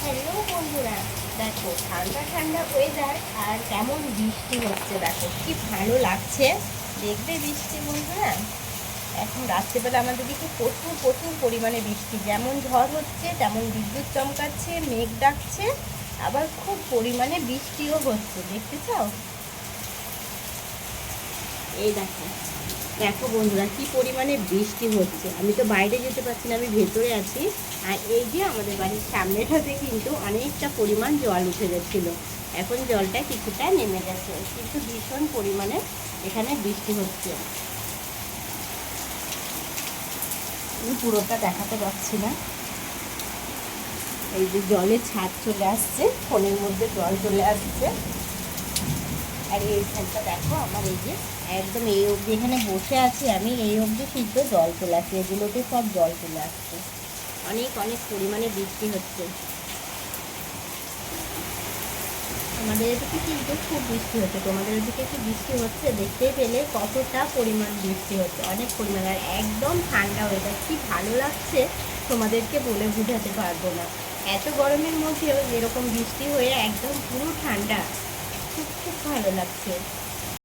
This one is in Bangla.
হ্যালো বন্ধুরা, দেখো ঠান্ডা ঠান্ডা ওয়েদার আর কেমন বৃষ্টি হচ্ছে। দেখো কি ভালো লাগছে দেখবে বৃষ্টি বন্ধুরা। এখন রাত্রেবেলা আমাদের দিকে প্রচুর প্রচুর পরিমাণে বৃষ্টি, যেমন ঝড় হচ্ছে তেমন বিদ্যুৎ চমকাচ্ছে, মেঘ ডাকছে, আবার খুব পরিমাণে বৃষ্টিও হচ্ছে। দেখতে চাও? এই দেখো, দেখো বন্ধুরা কি পরিমাণে বৃষ্টি হচ্ছে। আমি তো বাইরে যেতে পারছি না, আমি ভেতরে আছি। আর এই যে আমাদের বাড়ির সামনেটাতে কিন্তু অনেকটা পরিমাণ জল উঠে গেছিলো, এখন জলটা কিছুটা নেমে গেছে, কিন্তু ভীষণ পরিমাণে এখানে বৃষ্টি হচ্ছে। আমি পুরোটা দেখাতে পারছি না। এই যে জলের ছাদ চলে আসছে, ফোনের মধ্যে জল চলে আসছে। আর এইখানটা দেখো আমার এই যে একদম এই অবধি এখানে বসে আছি আমি, এই অবধি কিন্তু জল চলে আসছে, এগুলোতে সব জল চলে আসছে। অনেক অনেক পরিমাণে বৃষ্টি হচ্ছে আমাদের এদিকে, কিন্তু খুব বৃষ্টি হচ্ছে। তোমাদের ওদিকে কি বৃষ্টি হচ্ছে? দেখতেই পেলে কতটা পরিমাণ বৃষ্টি হচ্ছে, অনেক পরিমাণ। আর একদম ঠান্ডা ওয়েদার, কি ভালো লাগছে তোমাদেরকে বলে বোঝাতে পারবো না। এত গরমের মধ্যেও এরকম বৃষ্টি হয়ে একদম পুরো ঠান্ডা, খুব খুব ভালো লাগছে।